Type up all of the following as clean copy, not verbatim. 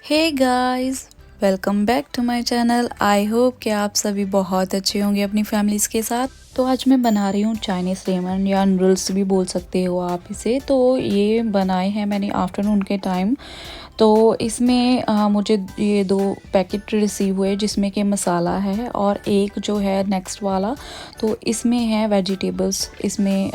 Hey guys, welcome back to my channel. I hope कि आप सभी बहुत अच्छे होंगे अपनी फैमिलीज़ के साथ। तो आज मैं बना रही हूँ चाइनीज़ रेमन या नूडल्स भी बोल सकते हो आप इसे। तो ये बनाए हैं मैंने आफ्टरनून के टाइम। तो इसमें मुझे ये 2 पैकेट रिसीव हुए जिसमें कि मसाला है और एक जो है नेक्स्ट वाला। तो इसमें है वेजिटेबल्स। इसमें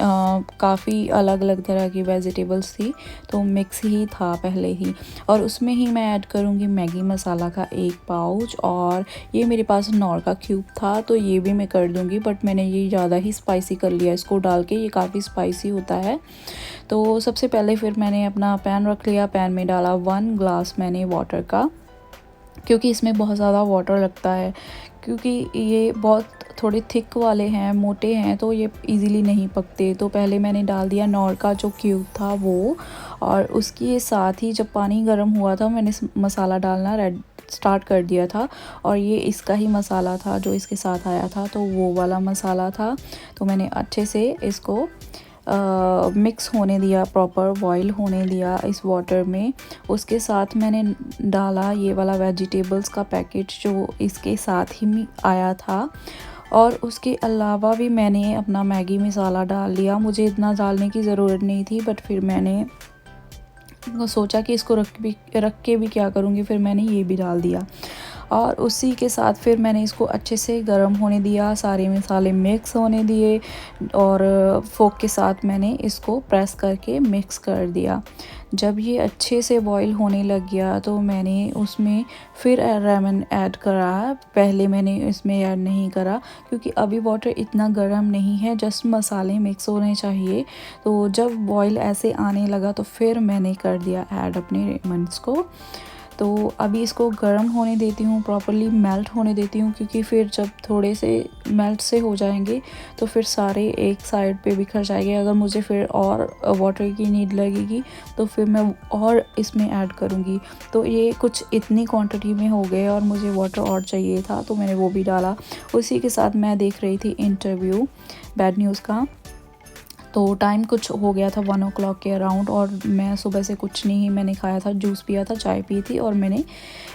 काफ़ी अलग अलग तरह की वेजिटेबल्स थी, तो मिक्स ही था पहले ही। और उसमें ही मैं ऐड करूँगी मैगी मसाला का 1 पाउच। और ये मेरे पास नौर का क्यूब था तो ये भी मैं कर दूँगी, बट मैंने ये ज़्यादा ही स्पाइसी कर लिया इसको डाल के। ये काफ़ी स्पाइसी होता है। तो सबसे पहले फिर मैंने अपना पैन रख लिया। पैन में डाला 1 ग्लास मैंने वाटर का, क्योंकि इसमें बहुत ज़्यादा वाटर लगता है, क्योंकि ये बहुत थोड़े थिक वाले हैं, मोटे हैं, तो ये इजीली नहीं पकते। तो पहले मैंने डाल दिया नौर का जो क्यूब था वो, और उसके साथ ही जब पानी गर्म हुआ था मैंने मसाला डालना स्टार्ट कर दिया था। और ये इसका ही मसाला था जो इसके साथ आया था, तो वो वाला मसाला था। तो मैंने अच्छे से इसको मिक्स होने दिया, प्रॉपर बॉईल होने दिया इस वाटर में। उसके साथ मैंने डाला ये वाला वेजिटेबल्स का पैकेट जो इसके साथ ही आया था। और उसके अलावा भी मैंने अपना मैगी मसाला डाल लिया। मुझे इतना डालने की ज़रूरत नहीं थी, बट फिर मैंने सोचा कि इसको रख के भी क्या करूँगी, फिर मैंने ये भी डाल दिया। और उसी के साथ फिर मैंने इसको अच्छे से गर्म होने दिया, सारे मसाले मिक्स होने दिए, और फोक के साथ मैंने इसको प्रेस करके मिक्स कर दिया। जब ये अच्छे से बॉईल होने लग गया तो मैंने उसमें फिर रेमन ऐड करा। पहले मैंने इसमें ऐड नहीं करा क्योंकि अभी वाटर इतना गर्म नहीं है, जस्ट मसाले मिक्स होने चाहिए। तो जब बॉईल ऐसे आने लगा तो फिर मैंने कर दिया ऐड अपने रेमंड्स को। तो अभी इसको गर्म होने देती हूँ, प्रॉपर्ली मेल्ट होने देती हूँ, क्योंकि फिर जब थोड़े से मेल्ट से हो जाएंगे तो फिर सारे एक साइड पे बिखर जाएंगे। अगर मुझे फिर और वाटर की नीड लगेगी तो फिर मैं और इसमें ऐड करूँगी। तो ये कुछ इतनी क्वांटिटी में हो गए और मुझे वाटर और चाहिए था, तो मैंने वो भी डाला। उसी के साथ मैं देख रही थी इंटरव्यू बैड न्यूज़ का। तो टाइम कुछ हो गया था 1 o'clock के अराउंड, और मैं सुबह से कुछ नहीं मैंने खाया था, जूस पिया था, चाय पी थी, और मैंने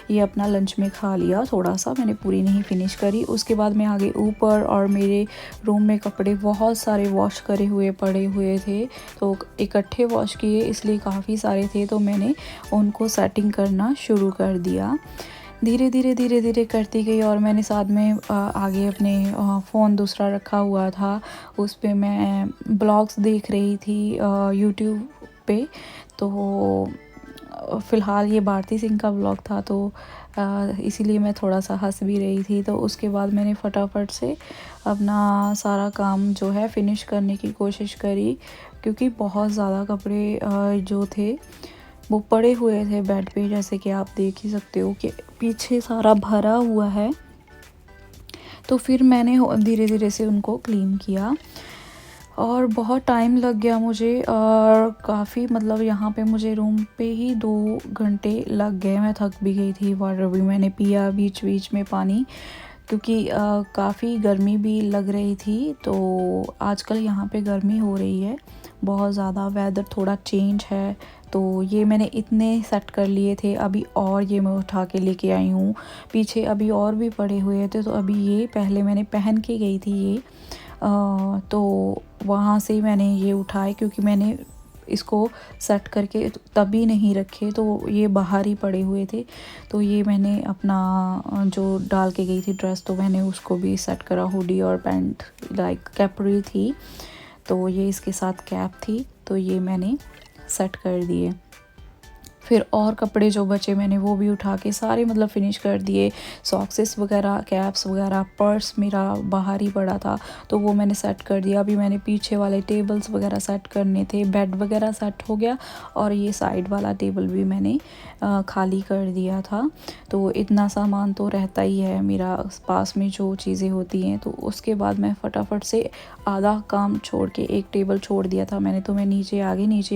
ये अपना लंच में खा लिया थोड़ा सा। मैंने पूरी नहीं फिनिश करी। उसके बाद मैं आ गई ऊपर, और मेरे रूम में कपड़े बहुत सारे वॉश करे हुए पड़े हुए थे, तो इकट्ठे वॉश किए, इसलिए काफ़ी सारे थे। तो मैंने उनको सेटिंग करना शुरू कर दिया, धीरे धीरे करती गई। और मैंने साथ में आगे अपने फ़ोन दूसरा रखा हुआ था, उस पे मैं ब्लॉग्स देख रही थी यूट्यूब पे। तो फ़िलहाल ये भारती सिंह का ब्लॉग था, तो इसीलिए मैं थोड़ा सा हंस भी रही थी। तो उसके बाद मैंने फटाफट से अपना सारा काम जो है फ़िनिश करने की कोशिश करी, क्योंकि बहुत ज़्यादा कपड़े जो थे वो पड़े हुए थे बेड पे, जैसे कि आप देख ही सकते हो कि पीछे सारा भरा हुआ है। तो फिर मैंने धीरे धीरे से उनको क्लीन किया, और बहुत टाइम लग गया मुझे, और काफ़ी मतलब यहाँ पे मुझे रूम पे ही 2 घंटे लग गए। मैं थक भी गई थी। वाटर भी मैंने पिया बीच बीच में पानी, क्योंकि काफ़ी गर्मी भी लग रही थी। तो आजकल यहाँ पे गर्मी हो रही है बहुत ज़्यादा, वेदर थोड़ा चेंज है। तो ये मैंने इतने सेट कर लिए थे अभी, और ये मैं उठा के लेके आई हूँ। पीछे अभी और भी पड़े हुए थे, तो अभी ये पहले मैंने पहन के गई थी ये, तो वहाँ से मैंने ये उठाए, क्योंकि मैंने इसको सेट करके तभी नहीं रखे, तो ये बाहर ही पड़े हुए थे। तो ये मैंने अपना जो डाल के गई थी ड्रेस, तो मैंने उसको भी सेट करा। हुडी और पैंट लाइक कैपरी थी, तो ये इसके साथ कैप थी, तो ये मैंने सेट कर दिए। फिर और कपड़े जो बचे मैंने वो भी उठा के सारे मतलब फ़िनिश कर दिए। सॉक्सेस वगैरह, कैप्स वगैरह, पर्स मेरा बाहर ही पड़ा था, तो वो मैंने सेट कर दिया। अभी मैंने पीछे वाले टेबल्स वगैरह सेट करने थे, बेड वगैरह सेट हो गया, और ये साइड वाला टेबल भी मैंने खाली कर दिया था। तो इतना सामान तो रहता ही है मेरा पास में जो चीज़ें होती हैं। तो उसके बाद मैं फटाफट से आधा काम छोड़ के, एक टेबल छोड़ दिया था मैंने, तो मैं नीचे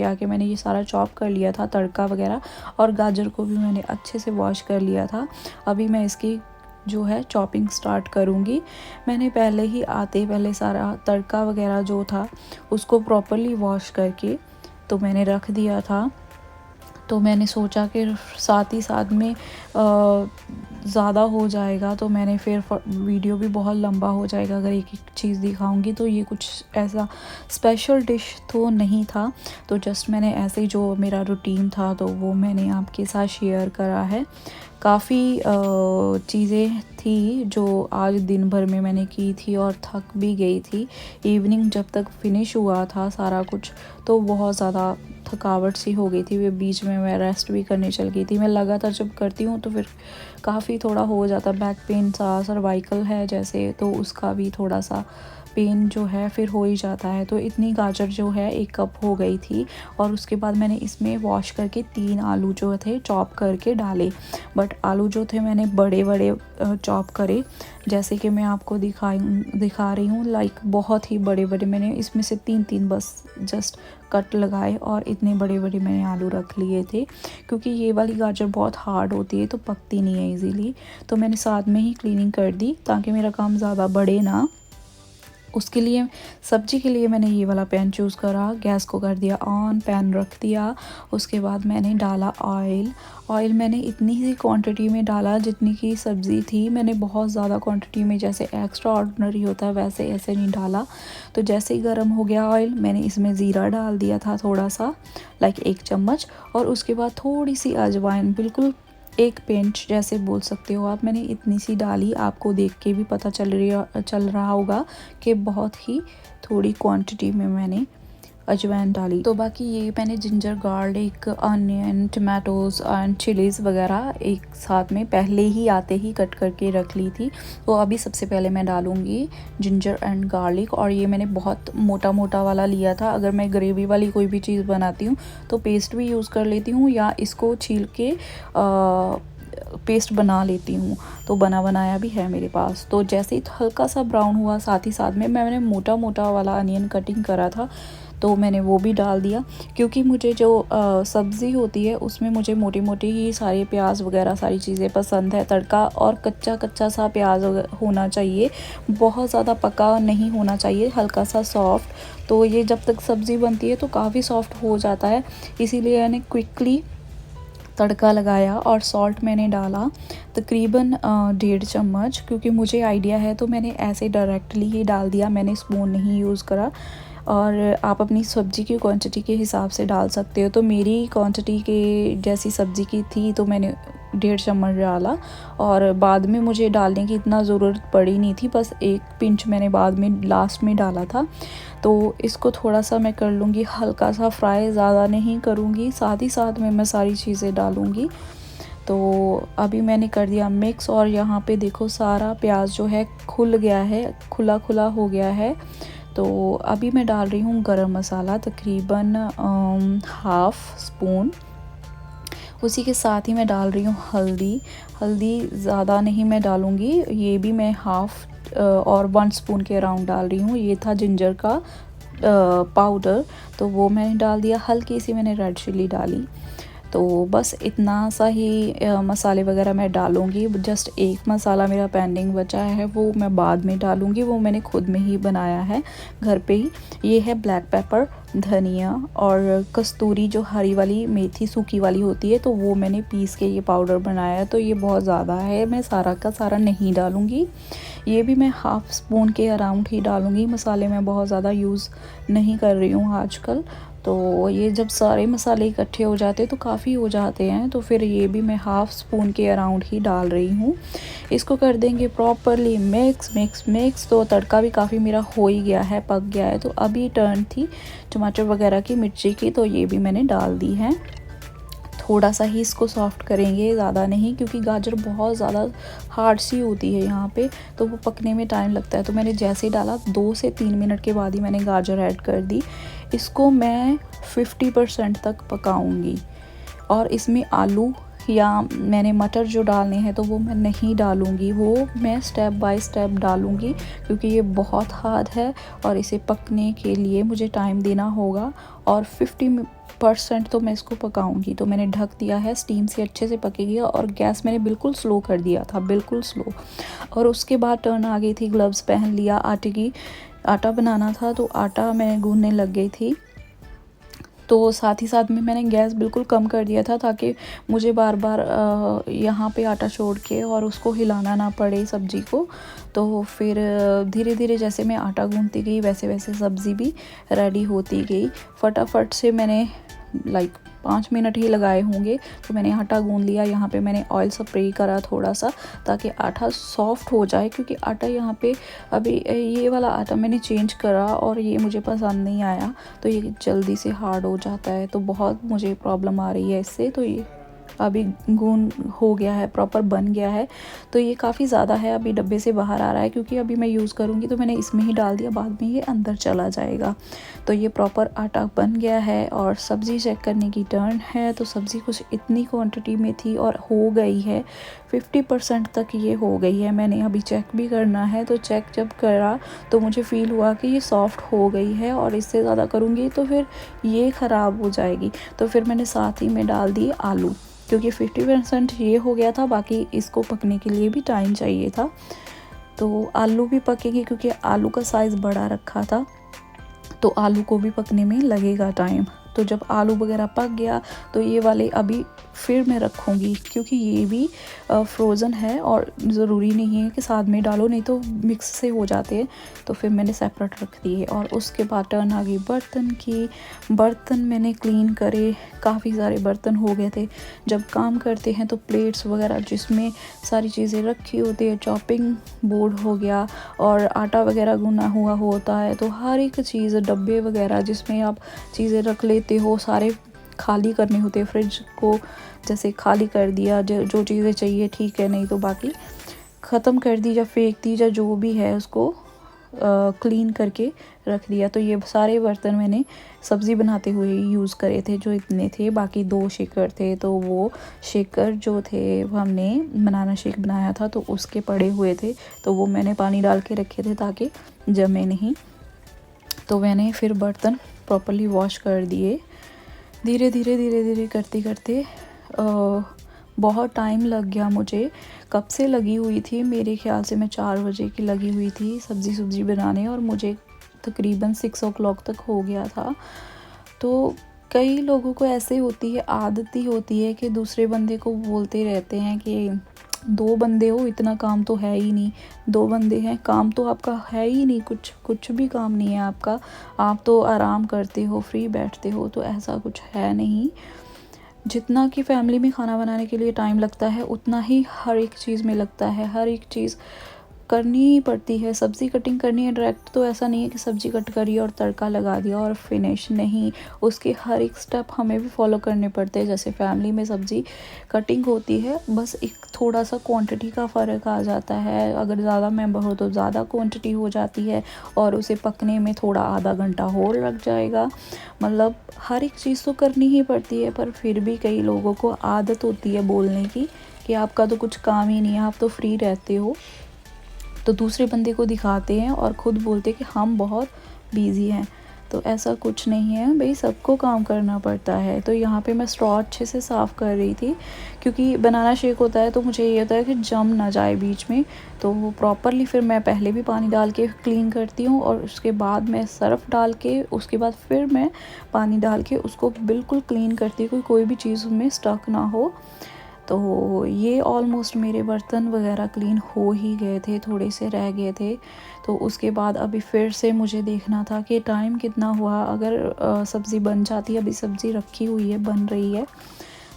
आके मैंने ये सारा चॉप कर लिया था, तड़का वगैरह, और गाजर को भी मैंने अच्छे से वॉश कर लिया था। अभी मैं इसकी जो है चॉपिंग स्टार्ट करूँगी। मैंने पहले सारा तड़का वगैरह जो था उसको प्रॉपर्ली वॉश करके तो मैंने रख दिया था। तो मैंने सोचा कि साथ ही साथ में ज़्यादा हो जाएगा, तो मैंने फिर वीडियो भी बहुत लंबा हो जाएगा अगर एक एक चीज़ दिखाऊंगी। तो ये कुछ ऐसा स्पेशल डिश तो नहीं था, तो जस्ट मैंने ऐसे ही जो मेरा रूटीन था तो वो मैंने आपके साथ शेयर करा है। काफ़ी चीज़ें थी जो आज दिन भर में मैंने की थी और थक भी गई थी। इवनिंग जब तक फिनिश हुआ था सारा कुछ तो बहुत ज़्यादा थकावट सी हो गई थी। वे बीच में मैं रेस्ट भी करने चल गई थी। मैं लगातार जब करती हूँ तो फिर काफ़ी थोड़ा हो जाता, बैक पेन सा, सर्वाइकल है जैसे, तो उसका भी थोड़ा सा पेन जो है फिर हो ही जाता है। तो इतनी गाजर जो है 1 कप हो गई थी और उसके बाद मैंने इसमें वॉश करके 3 आलू जो थे चॉप करके डाले। बट आलू जो थे मैंने बड़े बड़े चॉप करे, जैसे कि मैं आपको दिखा रही हूँ। लाइक बहुत ही बड़े बड़े, मैंने इसमें से 3 बस जस्ट कट लगाए और इतने बड़े बड़े मैंने आलू रख लिए थे, क्योंकि ये वाली गाजर बहुत हार्ड होती है तो पकती नहीं है इजीली। तो मैंने साथ में ही क्लीनिंग कर दी ताकि मेरा काम ज़्यादा बढ़े ना। उसके लिए सब्ज़ी के लिए मैंने ये वाला पैन चूज़ करा, गैस को कर दिया ऑन, पैन रख दिया। उसके बाद मैंने डाला ऑयल मैंने इतनी ही क्वांटिटी में डाला जितनी की सब्ज़ी थी। मैंने बहुत ज़्यादा क्वांटिटी में, जैसे एक्स्ट्रा ऑर्डिनरी होता है वैसे ऐसे नहीं डाला। तो जैसे ही गर्म हो गया ऑयल, मैंने इसमें ज़ीरा डाल दिया था थोड़ा सा, लाइक 1 चम्मच। और उसके बाद थोड़ी सी अजवाइन, बिल्कुल 1 पिंच जैसे बोल सकते हो आप, मैंने इतनी सी डाली। आपको देख के भी पता चल रहा होगा कि बहुत ही थोड़ी क्वांटिटी में मैंने अजवाइन डाली। तो बाकी ये मैंने ginger garlic, onion, tomatoes and chillies वगैरह एक साथ में पहले ही आते ही कट करके रख ली थी। तो अभी सबसे पहले मैं डालूँगी जिंजर एंड गार्लिक, और ये मैंने बहुत मोटा मोटा वाला लिया था। अगर मैं ग्रेवी वाली कोई भी चीज़ बनाती हूँ तो पेस्ट भी यूज़ कर लेती हूँ या इसको छील के पेस्ट बना लेती हूँ, तो बना बनाया भी है मेरे पास। तो जैसे ही हल्का सा ब्राउन हुआ, साथ ही साथ में मैंने मोटा मोटा वाला अनियन कटिंग करा था तो मैंने वो भी डाल दिया, क्योंकि मुझे जो सब्ज़ी होती है उसमें मुझे मोटी मोटी ही सारे प्याज वगैरह सारी चीज़ें पसंद है। तड़का और कच्चा कच्चा सा प्याज होना चाहिए, बहुत ज़्यादा पका नहीं होना चाहिए, हल्का सा सॉफ्ट। तो ये जब तक सब्ज़ी बनती है तो काफ़ी सॉफ्ट हो जाता है, इसीलिए मैंने क्विकली तड़का लगाया। और सॉल्ट मैंने डाला तकरीबन 1.5 चम्मच, क्योंकि मुझे आइडिया है तो मैंने ऐसे डायरेक्टली ही डाल दिया, मैंने स्पून नहीं यूज़ करा। और आप अपनी सब्ज़ी की क्वांटिटी के हिसाब से डाल सकते हो। तो मेरी क्वांटिटी के जैसी सब्ज़ी की थी तो मैंने 1.5 चम्मच डाला, और बाद में मुझे डालने की इतना ज़रूरत पड़ी नहीं थी, बस 1 पिंच मैंने बाद में लास्ट में डाला था। तो इसको थोड़ा सा मैं कर लूँगी हल्का सा फ्राई, ज़्यादा नहीं करूँगी, साथ ही साथ में मैं सारी चीज़ें डालूँगी। तो अभी मैंने कर दिया मिक्स, और यहाँ पे देखो सारा प्याज जो है खुल गया है, खुला खुला हो गया है। तो अभी मैं डाल रही हूँ गरम मसाला तकरीबन 1/2 स्पून। उसी के साथ ही मैं डाल रही हूँ हल्दी ज़्यादा नहीं मैं डालूँगी, ये भी मैं 1/2 और 1 स्पून के अराउंड डाल रही हूँ। ये था जिंजर का पाउडर, तो वो मैंने डाल दिया। हल्की सी मैंने रेड चिली डाली। तो बस इतना सा ही मसाले वगैरह मैं डालूँगी। जस्ट एक मसाला मेरा पेंडिंग बचा है, वो मैं बाद में डालूँगी, वो मैंने खुद में ही बनाया है घर पे ही। ये है ब्लैक पेपर, धनिया और कस्तूरी, जो हरी वाली मेथी सूखी वाली होती है, तो वो मैंने पीस के ये पाउडर बनाया है। तो ये बहुत ज़्यादा है, मैं सारा का सारा नहीं डालूँगी, ये भी मैं 1/2 स्पून के अराउंड ही डालूँगी। मसाले मैं बहुत ज़्यादा यूज़ नहीं कर रही हूँ आजकल। तो ये जब सारे मसाले इकट्ठे हो जाते हैं तो काफ़ी हो जाते हैं, तो फिर ये भी मैं 1/2 स्पून के अराउंड ही डाल रही हूँ। इसको कर देंगे प्रॉपरली मिक्स मिक्स मिक्स। तो तड़का भी काफ़ी मेरा हो ही गया है, पक गया है। तो अभी टर्न थी टमाटर वगैरह की, मिर्ची की, तो ये भी मैंने डाल दी है। थोड़ा सा ही इसको सॉफ्ट करेंगे, ज़्यादा नहीं, क्योंकि गाजर बहुत ज़्यादा हार्ड सी होती है यहाँ पे, तो वो पकने में टाइम लगता है। तो मैंने जैसे ही डाला 2 से 3 मिनट के बाद ही मैंने गाजर ऐड कर दी। इसको मैं 50% तक पकाऊंगी, और इसमें आलू या मैंने मटर जो डालने हैं तो वो मैं नहीं डालूँगी, वो मैं स्टेप बाय स्टेप डालूँगी, क्योंकि ये बहुत हार्ड है और इसे पकने के लिए मुझे टाइम देना होगा। और 50% तो मैं इसको पकाऊंगी। तो मैंने ढक दिया है, स्टीम से अच्छे से पकेगी, और गैस मैंने बिल्कुल स्लो कर दिया था, बिल्कुल स्लो। और उसके बाद टर्न आ गई थी, ग्लव्स पहन लिया, आटा बनाना था तो आटा मैं गूंदने लग गई थी। तो साथ ही साथ में मैंने गैस बिल्कुल कम कर दिया था ताकि मुझे बार बार यहाँ पे आटा छोड़ के और उसको हिलाना ना पड़े सब्ज़ी को। तो फिर धीरे धीरे जैसे मैं आटा गूँथती गई वैसे वैसे सब्ज़ी भी रेडी होती गई। फटाफट से मैंने 5 मिनट ही लगाए होंगे तो मैंने आटा गूँध लिया। यहाँ पे मैंने ऑयल स्प्रे करा थोड़ा सा ताकि आटा सॉफ्ट हो जाए, क्योंकि आटा यहाँ पे अभी ये वाला आटा मैंने चेंज करा और ये मुझे पसंद नहीं आया, तो ये जल्दी से हार्ड हो जाता है, तो बहुत मुझे प्रॉब्लम आ रही है इससे। तो ये अभी गून हो गया है, प्रॉपर बन गया है। तो ये काफ़ी ज़्यादा है, अभी डब्बे से बाहर आ रहा है क्योंकि अभी मैं यूज़ करूँगी तो मैंने इसमें ही डाल दिया, बाद में ये अंदर चला जाएगा। तो ये प्रॉपर आटा बन गया है और सब्ज़ी चेक करने की टर्न है। तो सब्ज़ी कुछ इतनी क्वांटिटी में थी और हो गई है 50% तक ये हो गई है। मैंने अभी चेक भी करना है, तो चेक जब करा तो मुझे फ़ील हुआ कि ये सॉफ़्ट हो गई है और इससे ज़्यादा करूँगी तो फिर ये ख़राब हो जाएगी। तो फिर मैंने साथ ही में डाल दिए आलू, क्योंकि 50% ये हो गया था, बाकी इसको पकने के लिए भी टाइम चाहिए था। तो आलू भी पकेंगे क्योंकि आलू का साइज़ बड़ा रखा था, तो आलू को भी पकने में लगेगा टाइम। तो जब आलू वगैरह पक गया तो ये वाले अभी फिर मैं रखूँगी, क्योंकि ये भी फ्रोज़न है और ज़रूरी नहीं है कि साथ में डालो, नहीं तो मिक्स से हो जाते हैं। तो फिर मैंने सेपरेट रख दिए और उसके बाद टर्न आ गई बर्तन की। बर्तन मैंने क्लीन करे, काफ़ी सारे बर्तन हो गए थे। जब काम करते हैं तो प्लेट्स वगैरह जिसमें सारी चीज़ें रखी होती है, चॉपिंग बोर्ड हो गया और आटा वगैरह गूना हुआ होता है, तो हर एक चीज़, डब्बे वगैरह जिसमें आप चीज़ें रख लेते हो, सारे खाली करने होते हैं। फ्रिज को जैसे खाली कर दिया, जो चीज़ें चाहिए ठीक है, नहीं तो बाकी ख़त्म कर दी या फेंक दी या जो भी है उसको क्लीन करके रख दिया। तो ये सारे बर्तन मैंने सब्ज़ी बनाते हुए यूज़ करे थे, जो इतने थे। बाकी 2 शेकर थे, तो वो शेकर जो थे वो हमने बनाना शेक बनाया था तो उसके पड़े हुए थे, तो वो मैंने पानी डाल के रखे थे ताकि जमे नहीं। तो मैंने फिर बर्तन प्रॉपर्ली वॉश कर दिए। धीरे धीरे करते करते बहुत टाइम लग गया मुझे। कब से लगी हुई थी, मेरे ख्याल से मैं 4 बजे की लगी हुई थी सब्ज़ी बनाने और मुझे तकरीबन 6 o'clock तक हो गया था। तो कई लोगों को ऐसे होती है, आदत ही होती है कि दूसरे बंदे को बोलते रहते हैं कि 2 बंदे हो, इतना काम तो है ही नहीं, 2 बंदे हैं, काम तो आपका है ही नहीं, कुछ भी काम नहीं है आपका, आप तो आराम करते हो, फ्री बैठते हो। तो ऐसा कुछ है नहीं। जितना कि फैमिली में खाना बनाने के लिए टाइम लगता है उतना ही हर एक चीज़ में लगता है, हर एक चीज़ करनी ही पड़ती है। सब्ज़ी कटिंग करनी है डायरेक्ट, तो ऐसा नहीं है कि सब्ज़ी कट करी और तड़का लगा दिया और फिनिश, नहीं, उसके हर एक स्टेप हमें भी फॉलो करने पड़ते हैं। जैसे फैमिली में सब्ज़ी कटिंग होती है, बस एक थोड़ा सा क्वांटिटी का फ़र्क आ जाता है। अगर ज़्यादा मेंबर हो तो ज़्यादा क्वांटिटी हो जाती है और उसे पकने में थोड़ा आधा घंटा और लग जाएगा। मतलब हर एक चीज़ तो करनी ही पड़ती है, पर फिर भी कई लोगों को आदत होती है बोलने की कि आपका तो कुछ काम ही नहीं है, आप तो फ्री रहते हो, तो दूसरे बंदे को दिखाते हैं और ख़ुद बोलते हैं कि हम बहुत बिज़ी हैं। तो ऐसा कुछ नहीं है भाई, सबको काम करना पड़ता है। तो यहाँ पे मैं स्ट्रॉ अच्छे से साफ़ कर रही थी, क्योंकि बनाना शेक होता है तो मुझे ये होता है कि जम ना जाए बीच में। तो वो प्रॉपरली फिर मैं पहले भी पानी डाल के क्लीन करती हूँ और उसके बाद मैं सर्फ़ डाल के, उसके बाद फिर मैं पानी डाल के उसको बिल्कुल क्लीन करती हूँ, कोई भी चीज़ उसमें स्टक ना हो। तो ये ऑलमोस्ट मेरे बर्तन वगैरह क्लीन हो ही गए थे, थोड़े से रह गए थे। तो उसके बाद अभी फिर से मुझे देखना था कि टाइम कितना हुआ। अगर सब्ज़ी बन जाती है, अभी सब्ज़ी रखी हुई है, बन रही है,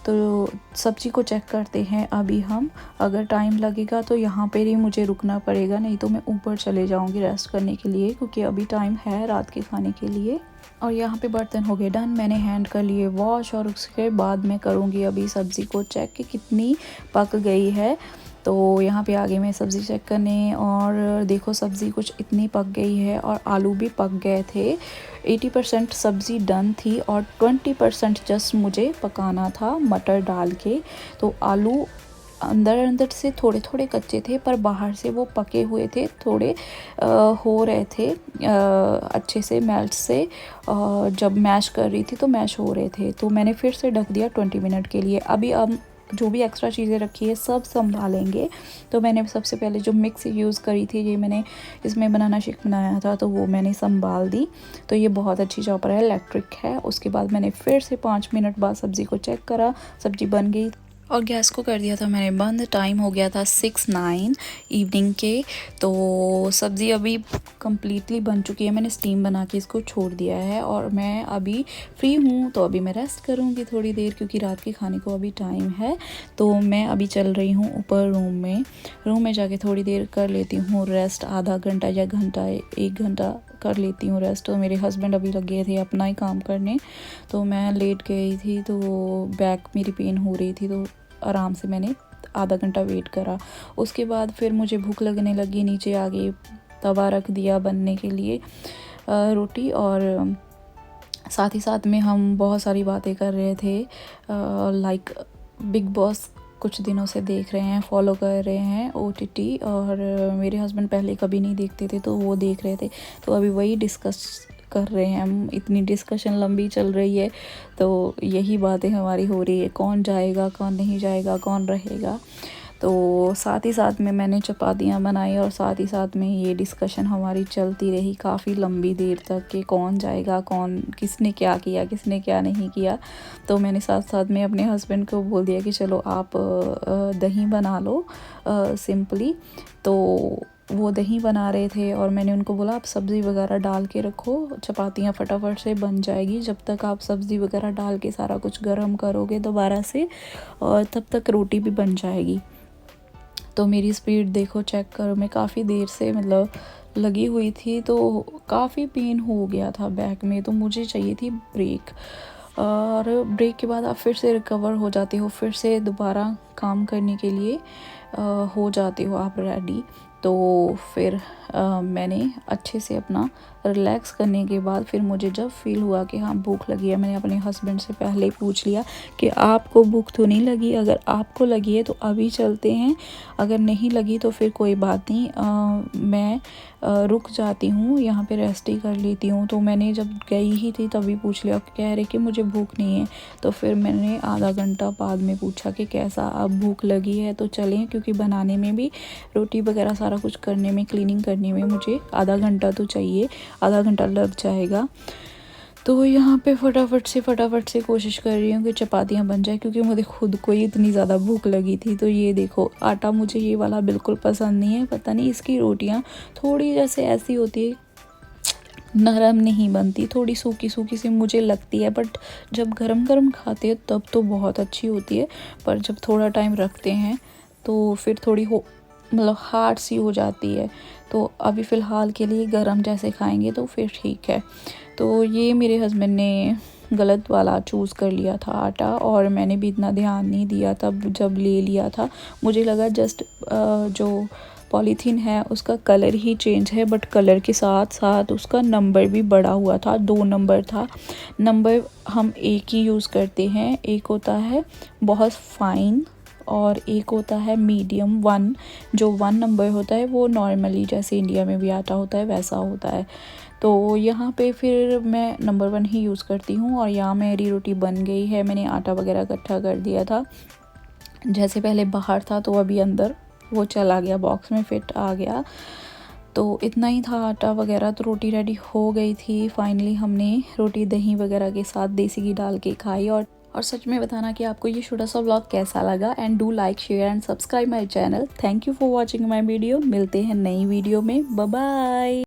तो सब्ज़ी को चेक करते हैं अभी हम। अगर टाइम लगेगा तो यहाँ पर ही मुझे रुकना पड़ेगा, नहीं तो मैं ऊपर चले जाऊँगी रेस्ट करने के लिए, क्योंकि अभी टाइम है रात के खाने के लिए। और यहाँ पे बर्तन हो गए डन, मैंने हैंड कर लिए वॉश और उसके बाद मैं करूँगी अभी सब्ज़ी को चेक कि कितनी पक गई है। तो यहाँ पे आगे मैं सब्ज़ी चेक करने, और देखो सब्ज़ी कुछ इतनी पक गई है और आलू भी पक गए थे। 80% सब्ज़ी डन थी और 20% जस्ट मुझे पकाना था मटर डाल के। तो आलू अंदर से थोड़े थोड़े कच्चे थे, पर बाहर से वो पके हुए थे, थोड़े हो रहे थे अच्छे से मेल्ट से। जब मैश कर रही थी तो मैश हो रहे थे, तो मैंने फिर से ढक दिया 20 मिनट के लिए। अभी जो भी एक्स्ट्रा चीज़ें रखी है सब संभालेंगे। तो मैंने सबसे पहले जो मिक्स यूज़ करी थी, ये मैंने इसमें बनाना शेक बनाया था, तो वो मैंने संभाल दी। तो ये बहुत अच्छी चॉपर है, इलेक्ट्रिक है। उसके बाद मैंने फिर से 5 मिनट बाद सब्ज़ी को चेक करा, सब्ज़ी बन गई और गैस को कर दिया था मैंने बंद। टाइम हो गया था 6-9 इवनिंग के। तो सब्ज़ी अभी कम्प्लीटली बन चुकी है, मैंने स्टीम बना के इसको छोड़ दिया है और मैं अभी फ्री हूँ। तो अभी मैं रेस्ट करूँगी थोड़ी देर, क्योंकि रात के खाने को अभी टाइम है। तो मैं अभी चल रही हूँ ऊपर रूम में जाके थोड़ी देर कर लेती हूँ रेस्ट, आधा घंटा या घंटा 1 घंटा कर लेती हूँ रेस्ट। तो मेरे हस्बैंड अभी लगे थे अपना ही काम करने, तो मैं लेट गई थी, तो बैक मेरी पेन हो रही थी, तो आराम से मैंने आधा घंटा वेट करा। उसके बाद फिर मुझे भूख लगने लगी, नीचे आ गई, तवा रख दिया बनने के लिए रोटी। और साथ ही साथ में हम बहुत सारी बातें कर रहे थे, लाइक बिग बॉस कुछ दिनों से देख रहे हैं, फॉलो कर रहे हैं OTT। और मेरे हस्बैंड पहले कभी नहीं देखते थे, तो वो देख रहे थे, तो अभी वही डिस्कस कर रहे हैं हम। इतनी डिस्कशन लंबी चल रही है, तो यही बातें हमारी हो रही है, कौन जाएगा कौन नहीं जाएगा, कौन रहेगा। तो साथ ही साथ में मैंने चपातियाँ बनाई और साथ ही साथ में ये डिस्कशन हमारी चलती रही काफ़ी लंबी देर तक कि कौन जाएगा, कौन, किसने क्या किया, किसने क्या नहीं किया। तो मैंने साथ साथ में अपने हस्बैंड को बोल दिया कि चलो आप दही बना लो सिंपली। तो वो दही बना रहे थे और मैंने उनको बोला आप सब्ज़ी वगैरह डाल के रखो, चपातियाँ फटाफट से बन जाएगी जब तक आप सब्ज़ी वगैरह डाल के सारा कुछ गर्म करोगे दोबारा से, और तब तक रोटी भी बन जाएगी। तो मेरी स्पीड देखो, चेक करो, मैं काफ़ी देर से मतलब लगी हुई थी, तो काफ़ी पेन हो गया था बैक में, तो मुझे चाहिए थी ब्रेक। और ब्रेक के बाद आप फिर से रिकवर हो जाते हो, फिर से दोबारा काम करने के लिए हो जाते हो आप रेडी। तो फिर मैंने अच्छे से अपना रिलैक्स करने के बाद फिर मुझे जब फील हुआ कि हाँ भूख लगी है, मैंने अपने हस्बैंड से पहले ही पूछ लिया कि आपको भूख तो नहीं लगी, अगर आपको लगी है तो अभी चलते हैं, अगर नहीं लगी तो फिर कोई बात नहीं, मैं रुक जाती हूँ यहाँ पे, रेस्ट ही कर लेती हूँ। तो मैंने जब गई ही थी तभी पूछ लिया, कह रहे कि मुझे भूख नहीं है। तो फिर मैंने आधा घंटा बाद में पूछा कि कैसा, अब भूख लगी है तो चलें, क्योंकि बनाने में भी, रोटी वगैरह सारा कुछ करने में, क्लीनिंग करने में मुझे आधा घंटा तो चाहिए, आधा घंटा लग जाएगा। तो यहाँ पे फटाफट से कोशिश कर रही हूँ कि चपातियाँ बन जाए, क्योंकि मुझे खुद को ही इतनी ज़्यादा भूख लगी थी। तो ये देखो, आटा मुझे ये वाला बिल्कुल पसंद नहीं है, पता नहीं इसकी रोटियाँ थोड़ी जैसे ऐसी होती है, नरम नहीं बनती, थोड़ी सूखी सूखी सी मुझे लगती है। बट जब गरम गरम खाते हैं तब तो बहुत अच्छी होती है, पर जब थोड़ा टाइम रखते हैं तो फिर थोड़ी मतलब हार्ड सी हो जाती है। तो अभी फ़िलहाल के लिए गरम जैसे खाएंगे तो फिर ठीक है। तो ये मेरे हस्बैंड ने गलत वाला चूज़ कर लिया था आटा, और मैंने भी इतना ध्यान नहीं दिया तब जब ले लिया था। मुझे लगा जस्ट जो पॉलीथीन है उसका कलर ही चेंज है, बट कलर के साथ साथ उसका नंबर भी बढ़ा हुआ था, 2 नंबर था। नंबर हम एक ही यूज़ करते हैं, एक होता है बहुत फाइन और एक होता है मीडियम 1। जो 1 नंबर होता है वो नॉर्मली जैसे इंडिया में भी आटा होता है वैसा होता है। तो यहाँ पे फिर मैं नंबर 1 ही यूज़ करती हूँ। और यहाँ मेरी रोटी बन गई है, मैंने आटा वगैरह इकट्ठा कर दिया था, जैसे पहले बाहर था तो अभी अंदर वो चला गया, बॉक्स में फिट आ गया। तो इतना ही था आटा वगैरह, तो रोटी रेडी हो गई थी। फाइनली हमने रोटी दही वगैरह के साथ देसी घी डाल के खाई। और सच में बताना कि आपको ये छोटा सा व्लॉग कैसा लगा, and do like, share and subscribe my channel. Thank you for watching my video. मिलते हैं नई वीडियो में, बाय बाय।